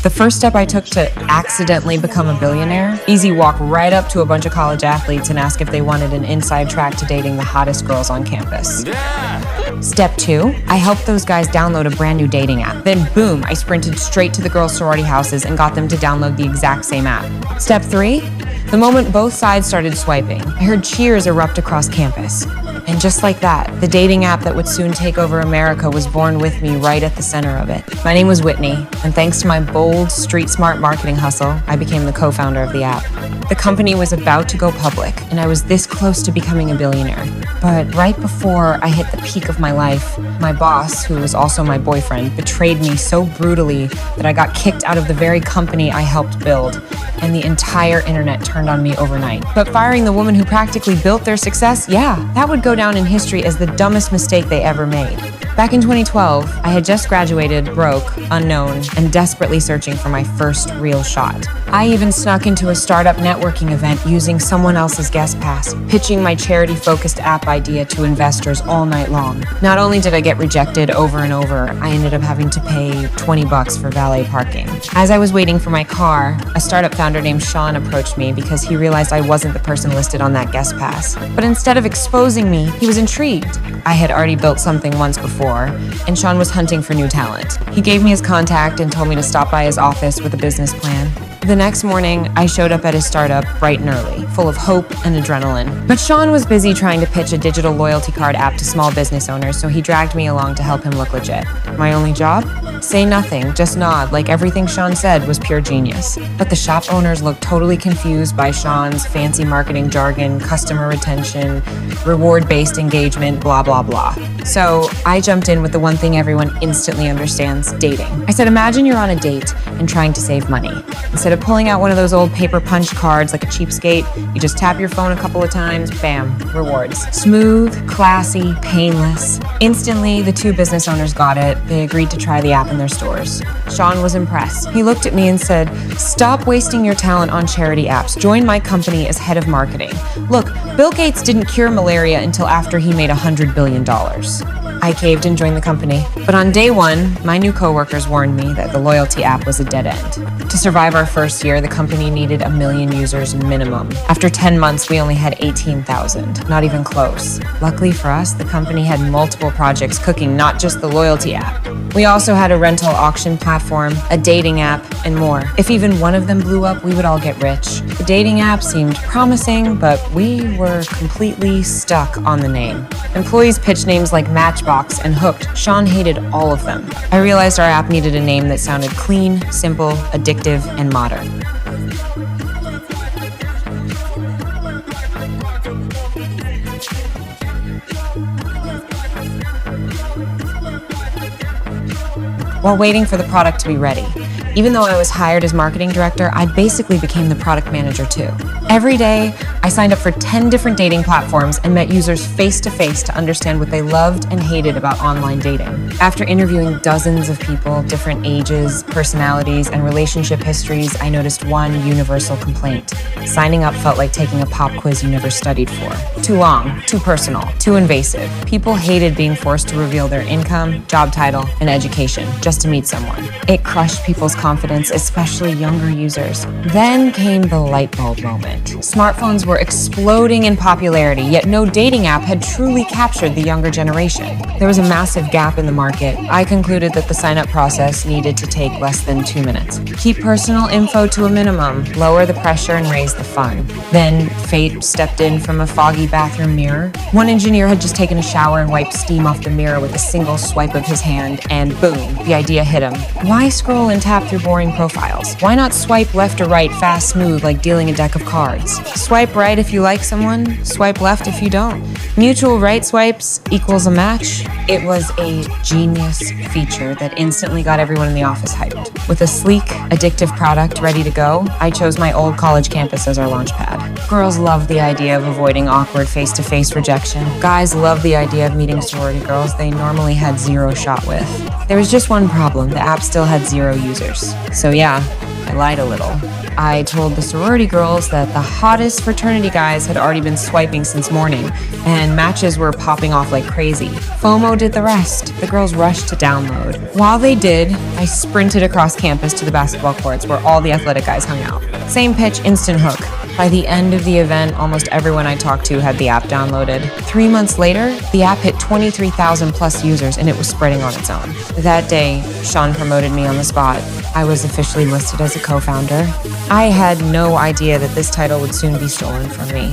The first step I took to accidentally become a billionaire, easy walk right up to a bunch of college athletes and ask if they wanted an inside track to dating the hottest girls on campus. Step 2, I helped those guys download a brand new dating app. Then boom, I sprinted straight to the girls' sorority houses and got them to download the exact same app. Step 3, the moment both sides started swiping, I heard cheers erupt across campus. And just like that, the dating app that would soon take over America was born with me right at the center of it. My name was Whitney, and thanks to my bold, street-smart marketing hustle, I became the co-founder of the app. The company was about to go public, and I was this close to becoming a billionaire. But right before I hit the peak of my life, my boss, who was also my boyfriend, betrayed me so brutally that I got kicked out of the very company I helped build, and the entire internet turned on me overnight. But firing the woman who practically built their success, yeah, that would go down in history as the dumbest mistake they ever made. Back in 2012, I had just graduated, broke, unknown, and desperately searching for my first real shot. I even snuck into a startup networking event using someone else's guest pass, pitching my charity-focused app idea to investors all night long. Not only did I get rejected over and over, I ended up having to pay $20 for valet parking. As I was waiting for my car, a startup founder named Sean approached me because he realized I wasn't the person listed on that guest pass. But instead of exposing me, he was intrigued. I had already built something once before, and Sean was hunting for new talent. He gave me his contact and told me to stop by his office with a business plan. The next morning, I showed up at his startup bright and early, full of hope and adrenaline. But Sean was busy trying to pitch a digital loyalty card app to small business owners, so he dragged me along to help him look legit. My only job? Say nothing, just nod, like everything Sean said was pure genius. But the shop owners looked totally confused by Sean's fancy marketing jargon, customer retention, reward-based engagement, blah, blah, blah. So I jumped in with the one thing everyone instantly understands, dating. I said, imagine you're on a date and trying to save money. Instead of pulling out one of those old paper punch cards like a cheapskate, you just tap your phone a couple of times, bam, rewards. Smooth, classy, painless. Instantly, the two business owners got it. They agreed to try the app in their stores. Sean was impressed. He looked at me and said, stop wasting your talent on charity apps. Join my company as head of marketing. Look, Bill Gates didn't cure malaria until after he made $100 billion. I caved and joined the company. But on day one, my new coworkers warned me that the loyalty app was a dead end. To survive our first year, the company needed 1 million users minimum. After 10 months, we only had 18,000. Not even close. Luckily for us, the company had multiple projects cooking, not just the loyalty app. We also had a rental auction platform, a dating app, and more. If even one of them blew up, we would all get rich. The dating app seemed promising, but we were completely stuck on the name. Employees pitched names like Matchbox and Hooked. Sean hated all of them. I realized our app needed a name that sounded clean, simple, addictive, and modern. While waiting for the product to be ready, even though I was hired as marketing director, I basically became the product manager too. Every day, I signed up for 10 different dating platforms and met users face-to-face to understand what they loved and hated about online dating. After interviewing dozens of people, different ages, personalities, and relationship histories, I noticed one universal complaint. Signing up felt like taking a pop quiz you never studied for. Too long, too personal, too invasive. People hated being forced to reveal their income, job title, and education just to meet someone. It crushed people's confidence, especially younger users. Then came the light bulb moment. Smartphones were exploding in popularity, yet no dating app had truly captured the younger generation. There was a massive gap in the market. I concluded that the sign-up process needed to take less than 2 minutes. Keep personal info to a minimum, lower the pressure, and raise the fun. Then fate stepped in from a foggy bathroom mirror. One engineer had just taken a shower and wiped steam off the mirror with a single swipe of his hand, and boom, the idea hit him. Why scroll and tap through boring profiles? Why not swipe left or right fast, smooth, like dealing a deck of cards? Swipe right if you like someone, swipe left if you don't. Mutual right swipes equals a match. It was a genius feature that instantly got everyone in the office hyped. With a sleek, addictive product ready to go, I chose my old college campus as our launchpad. Girls love the idea of avoiding awkward face-to-face rejection. Guys love the idea of meeting sorority girls they normally had zero shot with. There was just one problem: the app still had 0 users. So yeah, I lied a little. I told the sorority girls that the hottest fraternity guys had already been swiping since morning, and matches were popping off like crazy. FOMO did the rest. The girls rushed to download. While they did, I sprinted across campus to the basketball courts where all the athletic guys hung out. Same pitch, instant hook. By the end of the event, almost everyone I talked to had the app downloaded. 3 months later, the app hit 23,000 plus users and it was spreading on its own. That day, Sean promoted me on the spot. I was officially listed as a co-founder. I had no idea that this title would soon be stolen from me.